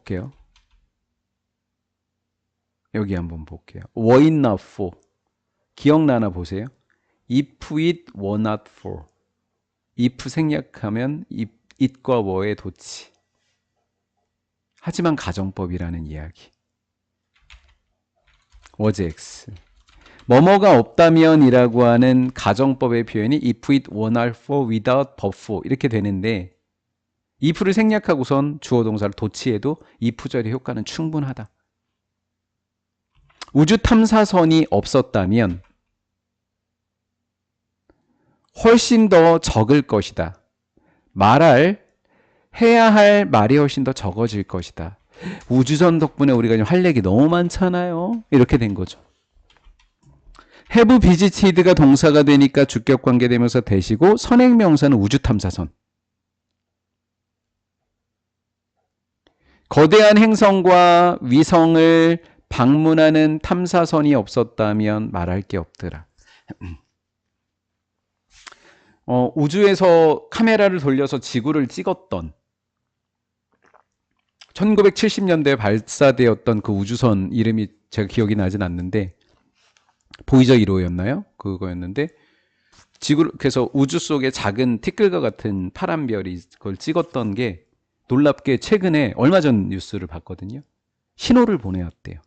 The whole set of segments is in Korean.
볼게요. 여기 한번 볼게요. were it not for. 기억나나 보세요. if it were not for. if 생략하면 it과 were의 도치. 하지만 가정법이라는 이야기. was X. 뭐뭐가 없다면이라고 하는 가정법의 표현이 if it were not for, without, but for 이렇게 되는데 if를 생략하고선 주어 동사를 도치해도 if절의 효과는 충분하다. 우주 탐사선이 없었다면 훨씬 더 적을 것이다. 해야 할 말이 훨씬 더 적어질 것이다. 우주선 덕분에 우리가 지금 할 얘기 너무 많잖아요. 이렇게 된 거죠. have visited가 동사가 되니까 주격 관계대명사 대시고 선행명사는 우주탐사선. 거대한 행성과 위성을 방문하는 탐사선이 없었다면 말할 게 없더라. 우주에서 카메라를 돌려서 지구를 찍었던 1970년대에 발사되었던 그 우주선 이름이 제가 기억이 나진 않는데 보이저 1호였나요? 그거였는데 그래서 우주 속에 작은 티끌과 같은 파란 별이 그걸 찍었던 게 놀랍게 최근에 얼마 전 뉴스를 봤거든요. 신호를 보내왔대요.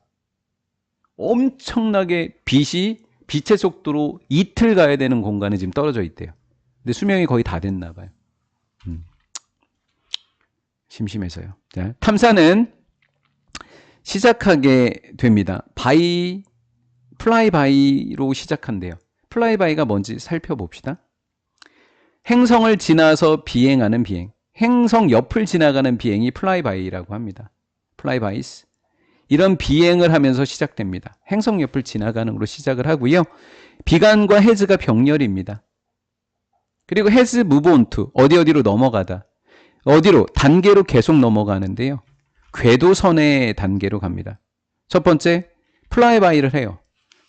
엄청나게 빛의 속도로 이틀 가야 되는 공간에 지금 떨어져 있대요. 근데 수명이 거의 다 됐나 봐요. 심심해서요. 자, 탐사는 시작하게 됩니다. 플라이 바이로 시작한대요. 플라이 바이가 뭔지 살펴봅시다. 행성을 지나서 비행하는 비행. 행성 옆을 지나가는 비행이 플라이 바이라고 합니다. 플라이 바이스. 이런 비행을 하면서 시작됩니다. 행성 옆을 지나가는 걸로 시작을 하고요. 비간과 has가 병렬입니다. 그리고 has move on to 어디로 넘어가다. 어디로? 단계로 계속 넘어가는데요. 궤도선의 단계로 갑니다. 첫 번째, 플라이 바이를 해요.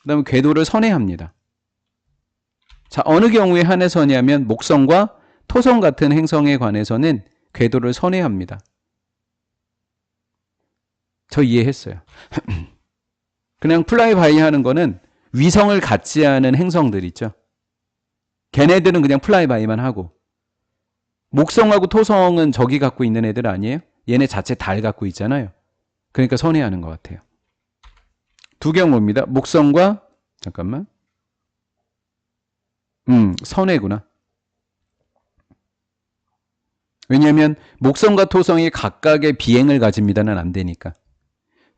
그 다음에 궤도를 선회합니다. 자, 어느 경우에 한해서냐면 목성과 토성 같은 행성에 관해서는 궤도를 선회합니다. 저 이해했어요. 그냥 플라이 바이 하는 거는 위성을 갖지 않은 행성들 있죠. 걔네들은 그냥 플라이 바이만 하고 목성하고 토성은 저기 갖고 있는 애들 아니에요? 얘네 자체 달 갖고 있잖아요. 그러니까 선회하는 것 같아요. 두 경우입니다. 목성과 잠깐만. 선회구나. 왜냐하면 목성과 토성이 각각의 비행을 가집니다는 안 되니까.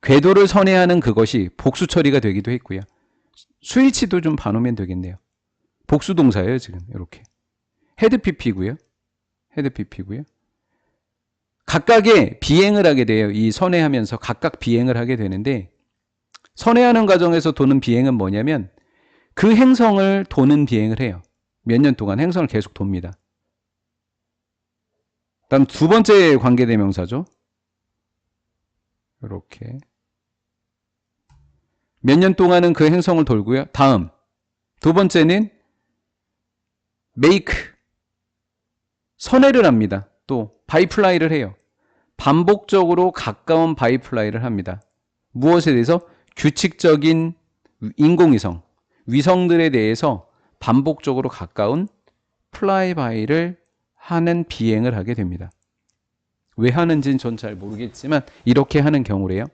궤도를 선회하는 그것이 복수 처리가 되기도 했고요. 스위치도 좀 봐놓으면 되겠네요. 복수 동사예요, 지금. 이렇게. 헤드 PP고요. 헤드 PP고요. 각각의 비행을 하게 돼요. 이 선회하면서 각각 비행을 하게 되는데 선회하는 과정에서 도는 비행은 뭐냐면 그 행성을 도는 비행을 해요. 몇 년 동안 행성을 계속 돕니다. 다음 두 번째 관계대명사죠. 이렇게. 몇 년 동안은 그 행성을 돌고요. 다음. 두 번째는 make. 선회를 합니다. 또 바이플라이를 해요. 반복적으로 가까운 바이플라이를 합니다. 무엇에 대해서? 규칙적인 인공위성, 위성들에 대해서 반복적으로 가까운 플라이바이를 하는 비행을 하게 됩니다. 왜 하는지는 전 잘 모르겠지만 이렇게 하는 경우래요.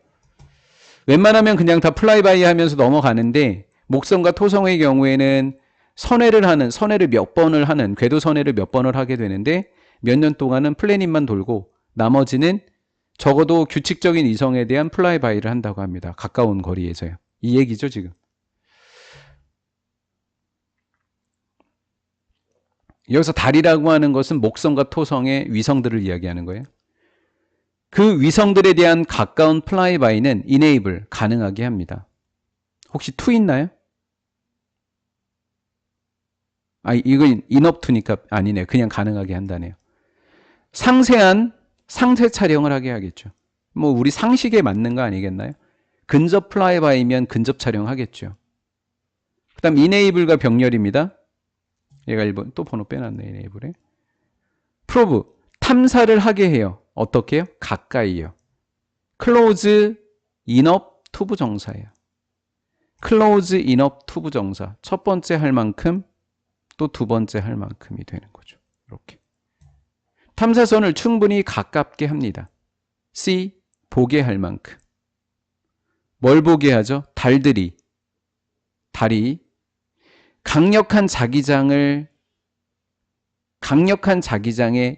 웬만하면 그냥 다 플라이바이 하면서 넘어가는데 목성과 토성의 경우에는 선회를 몇 번을 하는 궤도 선회를 몇 번을 하게 되는데 몇 년 동안은 플래닛만 돌고 나머지는 적어도 규칙적인 이성에 대한 플라이바이를 한다고 합니다. 가까운 거리에서요. 이 얘기죠, 지금. 여기서 달이라고 하는 것은 목성과 토성의 위성들을 이야기하는 거예요. 그 위성들에 대한 가까운 플라이바이는 enable, 가능하게 합니다. 혹시 to 있나요? 이건 enough to니까 아니네요. 그냥 가능하게 한다네요. 상세한 상세 촬영을 하게 하겠죠. 뭐 우리 상식에 맞는 거 아니겠나요? 근접 플라이바이면 근접 촬영하겠죠. 그 다음 enable과 병렬입니다. 얘가 1번 또 번호 빼놨네. enable에. 프로브, 탐사를 하게 해요. 어떻게 해요? 가까이요. close enough to 부정사예요. close enough to 부정사. 첫 번째 할 만큼 또 두 번째 할 만큼이 되는 거죠. 이렇게. 탐사선을 충분히 가깝게 합니다. C. 보게 할 만큼. 뭘 보게 하죠? 달이 강력한 자기장에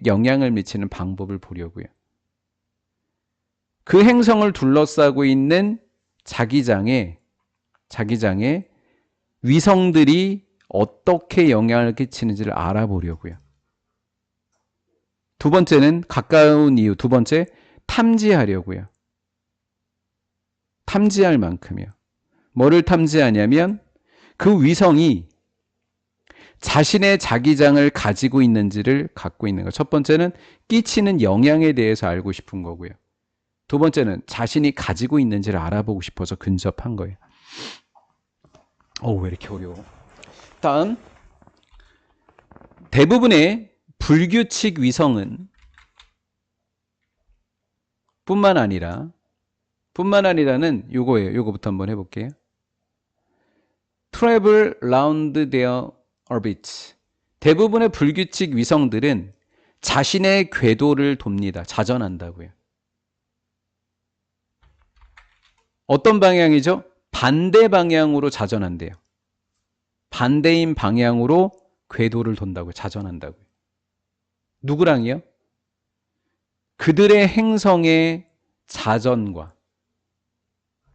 영향을 미치는 방법을 보려고요. 그 행성을 둘러싸고 있는 자기장에 위성들이 어떻게 영향을 끼치는지를 알아보려고요. 두 번째는 가까운 이유. 두 번째, 탐지하려고요. 탐지할 만큼이요. 뭐를 탐지하냐면 그 위성이 자신의 자기장을 가지고 있는지를 갖고 있는 거. 첫 번째는 끼치는 영향에 대해서 알고 싶은 거고요. 두 번째는 자신이 가지고 있는지를 알아보고 싶어서 근접한 거예요. 왜 이렇게 어려워. 다음, 대부분의 불규칙 위성은 뿐만 아니라는 요거예요. 요거부터 한번 해볼게요. travel round their orbits. 대부분의 불규칙 위성들은 자신의 궤도를 돕니다. 자전한다고요. 어떤 방향이죠? 반대 방향으로 자전한대요. 반대인 방향으로 궤도를 돈다고요. 자전한다고요. 누구랑이요? 그들의 행성의 자전과.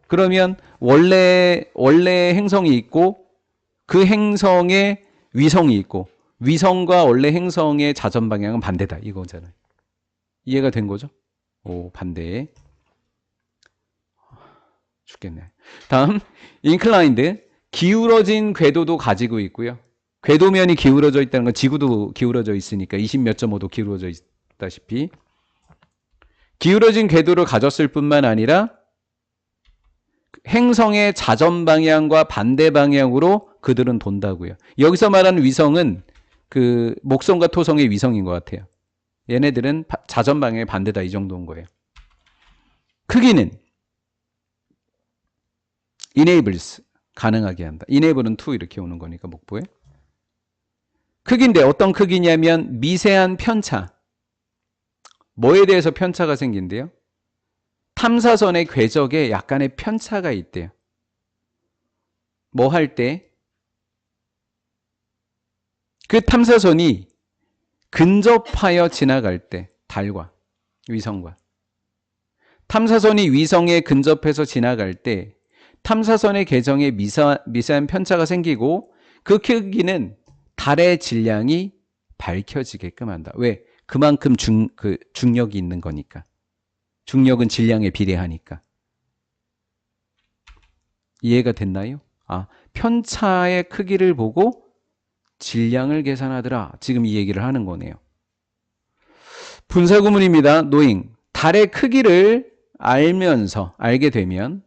그러면 원래 행성이 있고 그 행성에 위성이 있고 위성과 원래 행성의 자전 방향은 반대다 이거잖아요. 이해가 된 거죠? 반대. 죽겠네. 다음, inclined. 기울어진 궤도도 가지고 있고요. 궤도면이 기울어져 있다는 건 지구도 기울어져 있으니까 20몇 점 5도 기울어져 있다시피 기울어진 궤도를 가졌을 뿐만 아니라 행성의 자전 방향과 반대 방향으로 그들은 돈다고요. 여기서 말하는 위성은 그 목성과 토성의 위성인 것 같아요. 얘네들은 자전 방향의 반대다 이 정도인 거예요. 크기는 enables 가능하게 한다. enable은 to 이렇게 오는 거니까 목보에. 크기인데 어떤 크기냐면 미세한 편차. 뭐에 대해서 편차가 생긴대요? 탐사선의 궤적에 약간의 편차가 있대요. 뭐 할 때? 그 탐사선이 근접하여 지나갈 때, 달과 위성과. 탐사선이 위성에 근접해서 지나갈 때 탐사선의 궤적에 미세한 편차가 생기고 그 크기는 달의 질량이 밝혀지게끔 한다. 왜? 그만큼 중력이 있는 거니까. 중력은 질량에 비례하니까. 이해가 됐나요? 편차의 크기를 보고 질량을 계산하더라. 지금 이 얘기를 하는 거네요. 분사구문입니다. knowing. 달의 크기를 알게 되면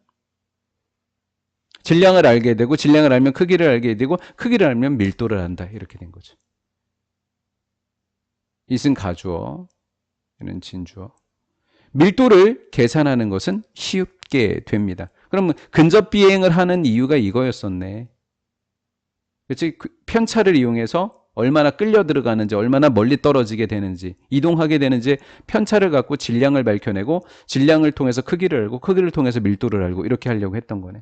질량을 알게 되고 질량을 알면 크기를 알게 되고 크기를 알면 밀도를 안다. 이렇게 된 거죠. it은 가주어, 얘는 진주어. 밀도를 계산하는 것은 쉽게 됩니다. 그러면 근접 비행을 하는 이유가 이거였었네. 그렇지? 편차를 이용해서 얼마나 끌려 들어가는지, 얼마나 멀리 떨어지게 되는지, 이동하게 되는지 편차를 갖고 질량을 밝혀내고 질량을 통해서 크기를 알고 크기를 통해서 밀도를 알고 이렇게 하려고 했던 거네.